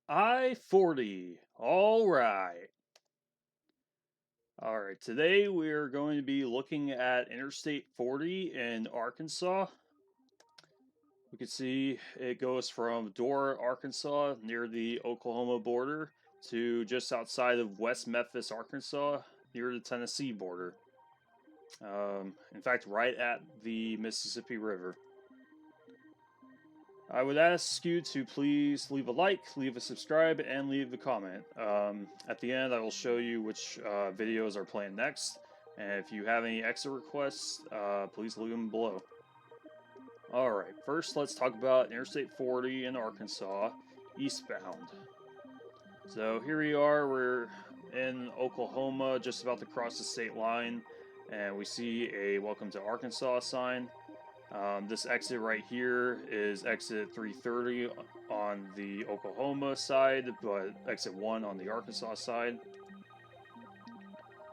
I-40. All right. All right. Today we're going to be looking at Interstate 40 in Arkansas. We can see it goes from Dora, Arkansas, near the Oklahoma border, to just outside of West Memphis, Arkansas, near the Tennessee border. In fact, right at the Mississippi River. I would ask you to please leave a like, leave a subscribe, and leave a comment. At the end, I will show you which videos are planned next, and if you have any extra requests, please leave them below. Alright, first let's talk about Interstate 40 in Arkansas, eastbound. So here we are, we're in Oklahoma, just about to cross the state line, and we see a Welcome to Arkansas sign. This exit right here is exit 330 on the Oklahoma side, but exit 1 on the Arkansas side.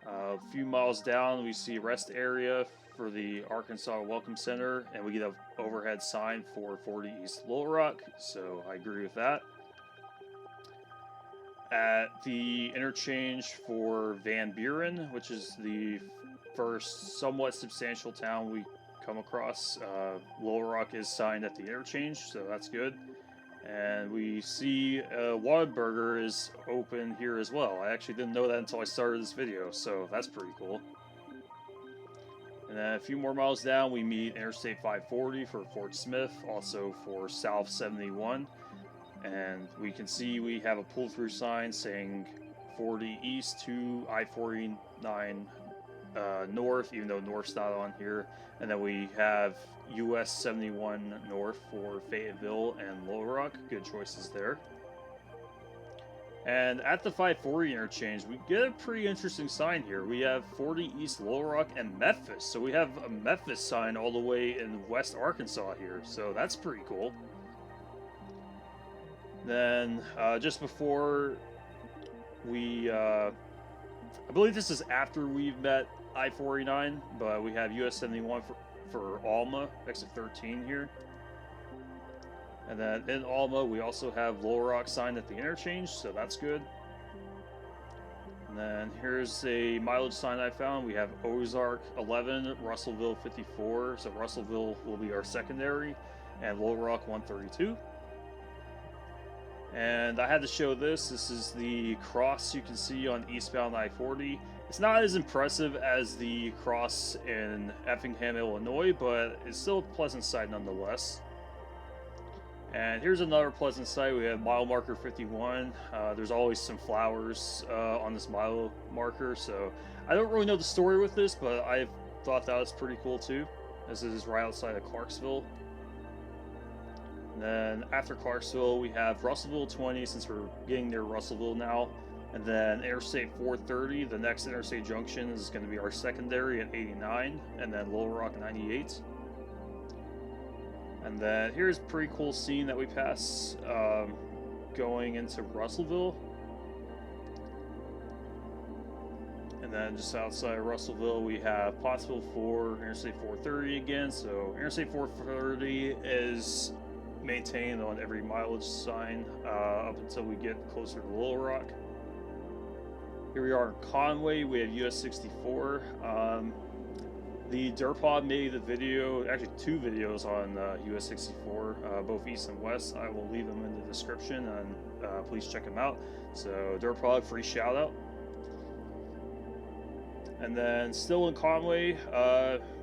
A few miles down, we see rest area for the Arkansas Welcome Center, and we get an overhead sign for 40 East Little Rock, so I agree with that. At the interchange for Van Buren, which is the first somewhat substantial town we come across, Little Rock is signed at the interchange, so that's good. And we see Whataburger is open here as well. I actually didn't know that until I started this video, so that's pretty cool. And then a few more miles down, we meet Interstate 540 for Fort Smith, also for South 71. And we can see we have a pull-through sign saying 40 East to I-49 North, even though North's not on here. And then we have US-71 North for Fayetteville and Little Rock. Good choices there. And at the 540 interchange, we get a pretty interesting sign here. We have 40 East Little Rock and Memphis. So we have a Memphis sign all the way in West Arkansas here. So that's pretty cool. Then, just before we, I believe this is after we've met I-49, but we have US-71 for Alma, exit 13 here. And then in Alma, we also have Little Rock signed at the interchange, so that's good. And then here's a mileage sign I found. We have Ozark 11, Russellville 54, so Russellville will be our secondary, and Little Rock 132. And I had to show this. This is the cross you can see on eastbound I-40. It's not as impressive as the cross in Effingham, Illinois, but it's still a pleasant sight nonetheless. And here's another pleasant sight. We have mile marker 51. There's always some flowers on this mile marker, so I don't really know the story with this, but I thought that was pretty cool too. This is right outside of Clarksville. And then after Clarksville, we have Russellville 20, since we're getting near Russellville now. And then Interstate 430, the next interstate junction, is going to be our secondary at 89, and then Little Rock 98. And then here's a pretty cool scene that we pass going into Russellville. And then just outside of Russellville, we have Pottsville 4, Interstate 430 again. So Interstate 430 is maintained on every mileage sign up until we get closer to Little Rock. Here we are in Conway. We have US-64. The Derp Hog made a video, actually two videos on US-64, both east and west. I will leave them in the description, and please check them out. So Derp Hog, free shout out. And then still in Conway,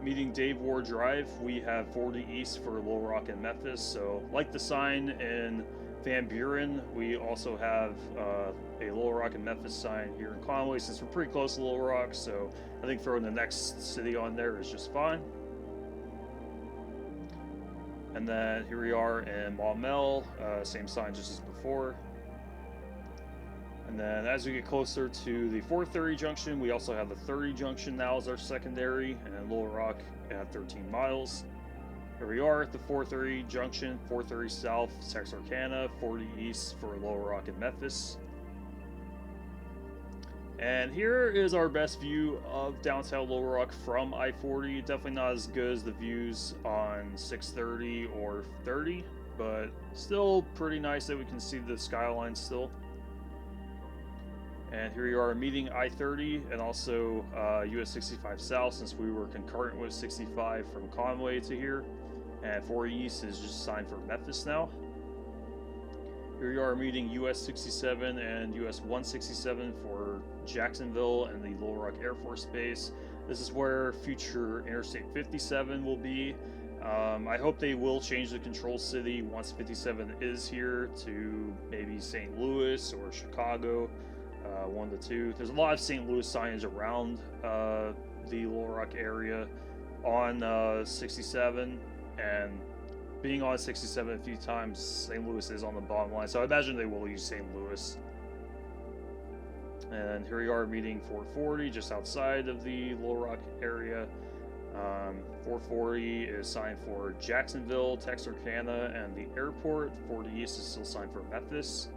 meeting Dave Ward Drive, we have 40 East for Little Rock and Memphis. So like the sign in Van Buren, we also have a Little Rock and Memphis sign here in Conway, since we're pretty close to Little Rock, so I think throwing the next city on there is just fine. And then here we are in Maumelle, same sign just as before. And then as we get closer to the 430 junction, we also have the 30 junction now as our secondary, and then Little Rock at 13 miles. Here we are at the 430 junction, 430 south, Texarkana, 40 east for Little Rock and Memphis. And here is our best view of downtown Little Rock from I-40. Definitely not as good as the views on 630 or 30. but still pretty nice that we can see the skyline still. And here you are meeting I-40 and also US-65 South, since we were concurrent with 65 from Conway to here. And 40 East is just signed for Memphis now. Here you are meeting US-67 and US-167 for Jacksonville and the Little Rock Air Force Base. This is where future Interstate 57 will be. I hope they will change the control city once 57 is here to maybe St. Louis or Chicago, one of the two. There's a lot of St. Louis signage around the Little Rock area on 67, and being on 67 a few times, St. Louis is on the bottom line, so I imagine they will use St. Louis. And here we are meeting 440 just outside of the Little Rock area. 440 is signed for Jacksonville, Texarkana, and the airport. 40 East is still signed for Memphis.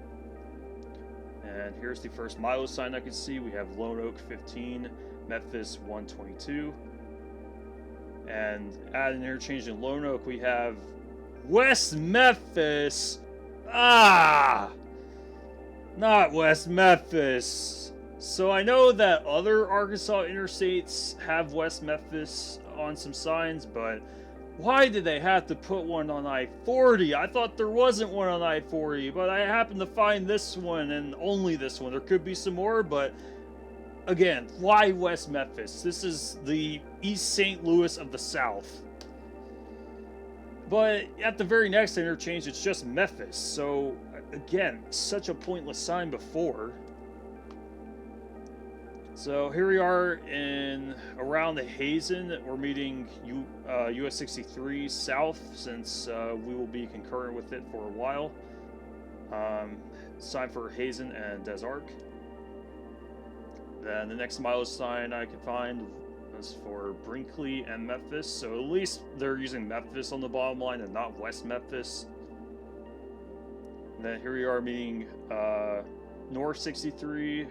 And here's the first milo sign I can see. We have Lone Oak 15, Memphis 122. And at an interchange in Lone Oak, we have West Memphis. Not West Memphis. So I know that other Arkansas interstates have West Memphis on some signs, but why did they have to put one on I-40? I thought there wasn't one on I-40, but I happened to find this one, and only this one. There could be some more, but again, why West Memphis? This is the East St. Louis of the South. But at the very next interchange, it's just Memphis. So again, such a pointless sign before. So here we are in around the Hazen. We're meeting US-63 South, since we will be concurrent with it for a while. Sign for Hazen and Des Arc. Then the next milo sign I could find is for Brinkley and Memphis. So at least they're using Memphis on the bottom line and not West Memphis. And then here we are meeting North 63,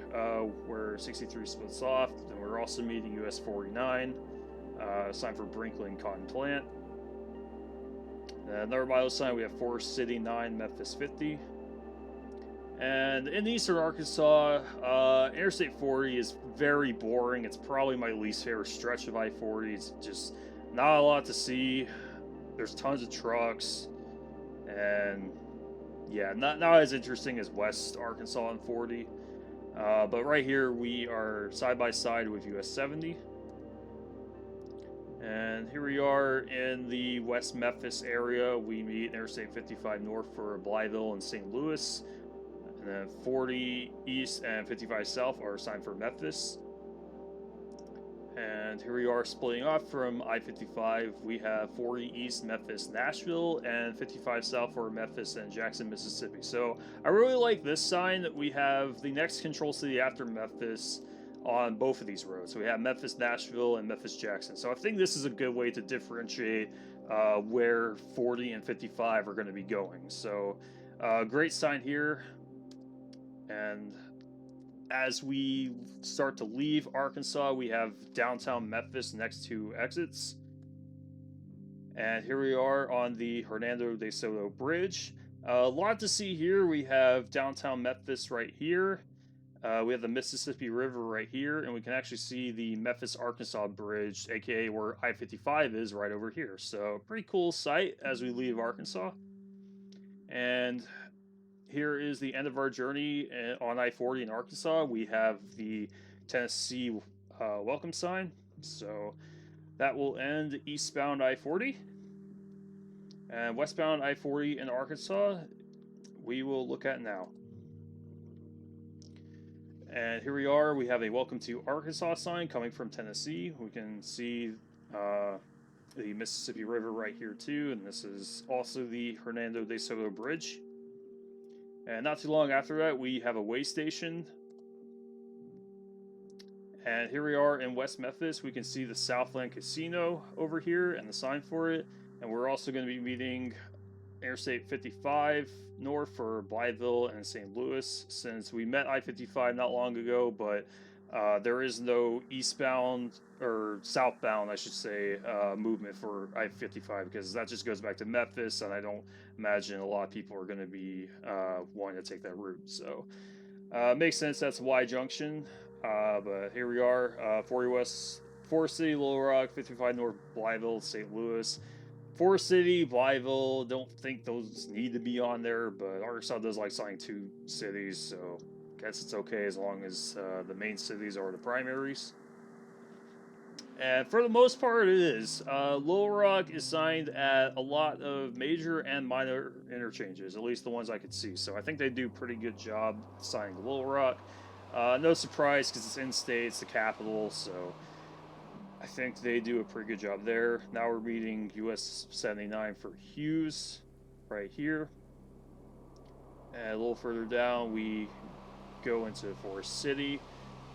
where 63 splits off. Then we're also meeting US-49, sign for Brinkley and Cotton Plant. Another milo sign, we have Forest City 9, Memphis 50. And in eastern Arkansas, Interstate 40 is very boring. It's probably my least favorite stretch of I-40. It's just not a lot to see. There's tons of trucks, and yeah, not as interesting as West Arkansas and 40. But right here we are side by side with US 70. And here we are in the West Memphis area. We meet Interstate 55 North for Blytheville and St. Louis. And then 40 East and 55 South are assigned for Memphis. And here we are splitting off from I-55. We have 40 East, Memphis, Nashville, and 55 South for Memphis and Jackson, Mississippi. So I really like this sign. We have the next control city after Memphis on both of these roads. So we have Memphis, Nashville, and Memphis, Jackson. So I think this is a good way to differentiate where 40 and 55 are going to be going. So great sign here. And as we start to leave Arkansas, we have downtown Memphis next to exits. And here we are on the Hernando de Soto Bridge. A lot to see here. We have downtown Memphis right here. We have the Mississippi River right here, and we can actually see the Memphis, Arkansas Bridge, aka where I-55 is, right over here. So pretty cool sight as we leave Arkansas. And here is the end of our journey on I-40 in Arkansas. We have the Tennessee welcome sign. So that will end eastbound I-40. And westbound I-40 in Arkansas, we will look at now. And here we are. We have a welcome to Arkansas sign coming from Tennessee. We can see the Mississippi River right here too. And this is also the Hernando de Soto Bridge. And not too long after that, we have a way station. And here we are in West Memphis. We can see the Southland Casino over here and the sign for it. And we're also going to be meeting Interstate 55 north for Blytheville and St. Louis, since we met I-55 not long ago, but There is no eastbound or southbound, I should say, movement for I-55 because that just goes back to Memphis, and I don't imagine a lot of people are going to be wanting to take that route. So makes sense. That's Y Junction. But here we are, 40 West, Forest City, Little Rock, 55 North, Blytheville, St. Louis. Forest City, Blytheville, don't think those need to be on there, but Arkansas does like signing 2 cities, so guess it's okay as long as the main cities are the primaries. And for the most part, it is. Little Rock is signed at a lot of major and minor interchanges, at least the ones I could see. So I think they do a pretty good job signing Little Rock. No surprise because it's in-state, it's the capital, so I think they do a pretty good job there. Now we're meeting US 79 for Hughes, right here. And a little further down, we go into Forest City.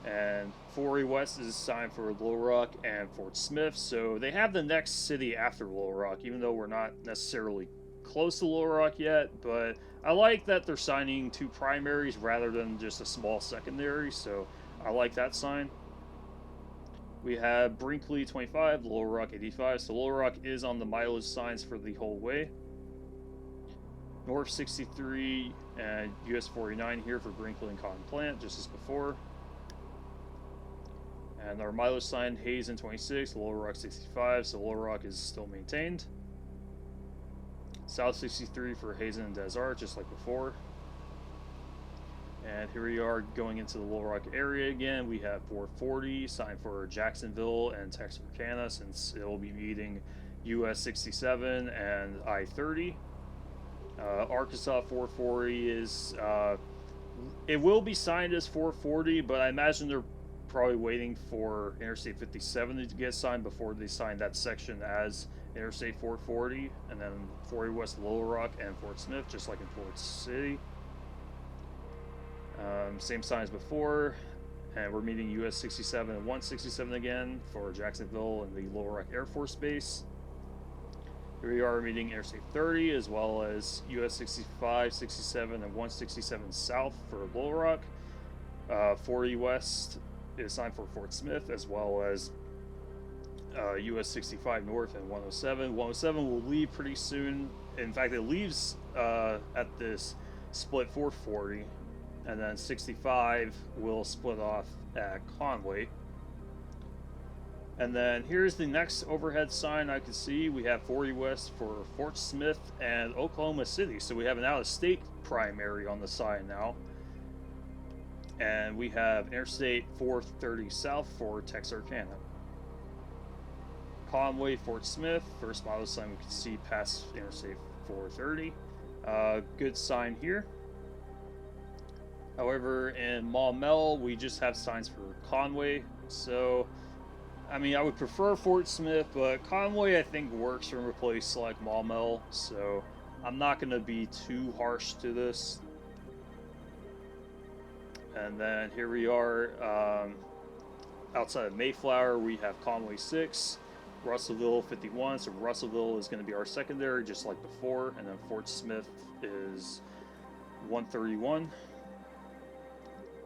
And 40 West is signed for Little Rock and Fort Smith. So they have the next city after Little Rock, even though we're not necessarily close to Little Rock yet. But I like that they're signing 2 primaries rather than just a small secondary. So I like that sign. We have Brinkley 25, Little Rock 85. So Little Rock is on the mileage signs for the whole way. North 63 and US 49 here for Brinkley and Cotton Plant, just as before. And our mileage sign, Hazen 26, Little Rock 65, so Little Rock is still maintained. South 63 for Hazen and Des Arts, just like before. And here we are going into the Little Rock area again. We have 440 signed for Jacksonville and Texarkana, since it will be meeting US 67 and I-30. Arkansas 440 is, it will be signed as 440, but I imagine they're probably waiting for Interstate 57 to get signed before they sign that section as Interstate 440, and then 40 West, Little Rock, and Fort Smith, just like in Fort City. Same signs before, and we're meeting US 67 and 167 again for Jacksonville and the Little Rock Air Force Base. Here we are meeting Interstate 30 as well as US 65, 67, and 167 South for Little Rock. 40 West is signed for Fort Smith, as well as US 65 North and 107. 107 will leave pretty soon. In fact, it leaves at this split 440, and then 65 will split off at Conway. And then here's the next overhead sign I can see. We have 40 West for Fort Smith and Oklahoma City. So we have an out-of-state primary on the sign now. And we have Interstate 430 South for Texarkana. Conway, Fort Smith, first mileage sign we can see past Interstate 430. Good sign here. However, in Maumelle, we just have signs for Conway. So, I mean, I would prefer Fort Smith, but Conway I think works from a place like Maumelle. So, I'm not going to be too harsh to this. And then here we are, outside of Mayflower, we have Conway 6, Russellville 51, so Russellville is going to be our secondary, just like before, and then Fort Smith is 131.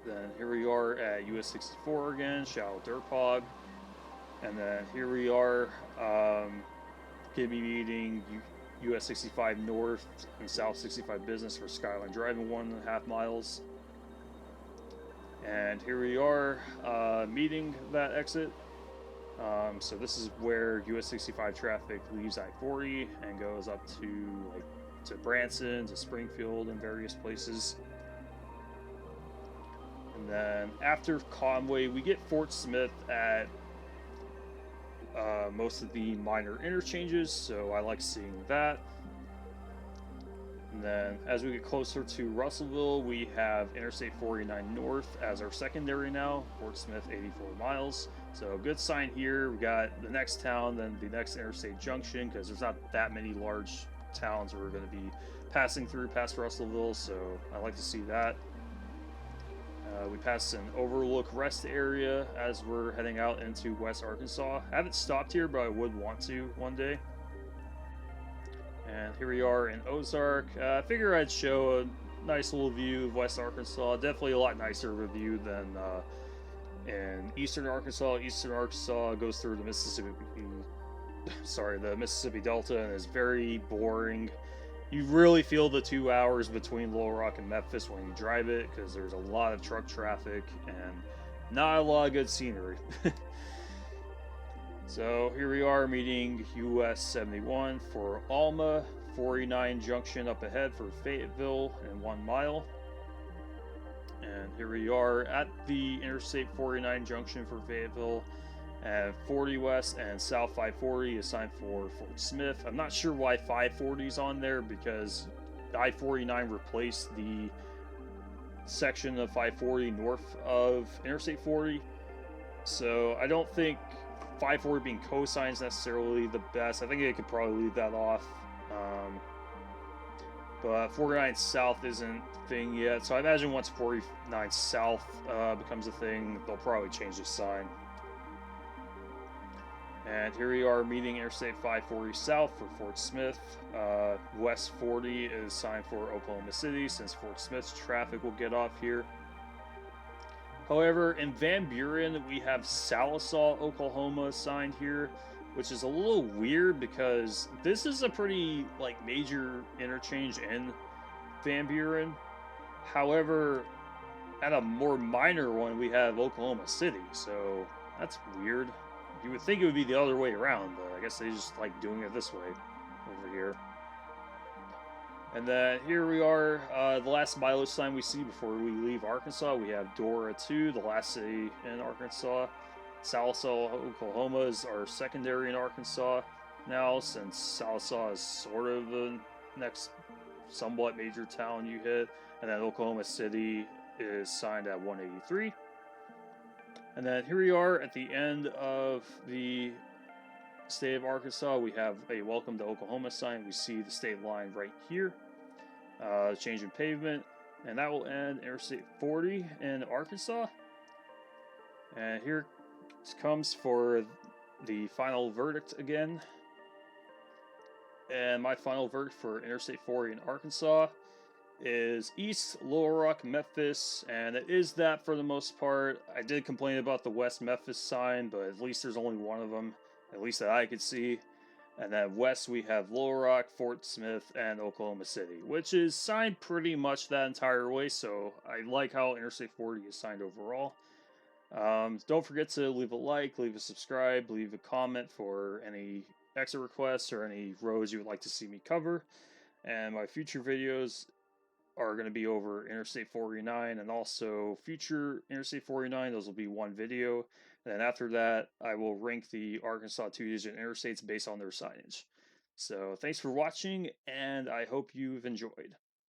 Then here we are at US 64 again, shout out Derp Hog. And then here we are, going to be meeting US 65 North and South 65 Business for Skyline Driving 1.5 miles. And here we are meeting that exit. So this is where US 65 traffic leaves I-40 and goes up to Branson, to Springfield, and various places. And then after Conway, we get Fort Smith at most of the minor interchanges, so I like seeing that. And then as we get closer to Russellville, we have Interstate 49 North as our secondary now, Fort Smith 84 miles. So a good sign here. We got the next town, then the next interstate junction, because there's not that many large towns we're going to be passing through past Russellville, so I like to see that. We passed an overlook rest area as we're heading out into West Arkansas. I haven't stopped here, but I would want to one day. And here we are in Ozark. I figure I'd show a nice little view of West Arkansas. Definitely a lot nicer of a view than in eastern Arkansas. Eastern Arkansas goes through the Mississippi, the Mississippi Delta, and is very boring. You really feel the 2 hours between Little Rock and Memphis when you drive it, because there's a lot of truck traffic and not a lot of good scenery. So here we are meeting US-71 for Alma, 49 junction up ahead for Fayetteville in 1 mile. And here we are at the Interstate 49 junction for Fayetteville, and 40 West and South 540 assigned for Fort Smith. I'm not sure why 540 is on there, because I-49 replaced the section of 540 north of Interstate 40. So I don't think 540 being cosigned is necessarily the best. I think it could probably leave that off. But 49 South isn't a thing yet, so I imagine once 49 South becomes a thing, they'll probably change the sign. And here we are meeting Interstate 540 South for Fort Smith. West 40 is signed for Oklahoma City, since Fort Smith's traffic will get off here. However, in Van Buren, we have Sallisaw, Oklahoma signed here, which is a little weird because this is a pretty major interchange in Van Buren. However, at a more minor one, we have Oklahoma City, so that's weird. You would think it would be the other way around, but I guess they just like doing it this way over here. And then here we are, the last mileage sign we see before we leave Arkansas. We have Dora 2, the last city in Arkansas. Sallisaw, Oklahoma is our secondary in Arkansas now, since Sallisaw is sort of the next somewhat major town you hit. And then Oklahoma City is signed at 183. And then here we are at the end of the state of Arkansas. We have a welcome to Oklahoma sign. We see the state line right here, change in pavement, and that will end Interstate 40 in Arkansas. And here comes for the final verdict again. And my final verdict for Interstate 40 in Arkansas is East Little Rock, Memphis, and it is that for the most part. I did complain about the West Memphis sign, but at least there's only one of them, at least that I could see. And then west we have Little Rock, Fort Smith, and Oklahoma City, which is signed pretty much that entire way, so I like how Interstate 40 is signed overall. Don't forget to leave a like, leave a subscribe, leave a comment for any exit requests or any roads you would like to see me cover. And my future videos are going to be over Interstate 49 and also future Interstate 49. Those will be one video. And then after that, I will rank the Arkansas 2-digit interstates based on their signage. So thanks for watching, and I hope you've enjoyed.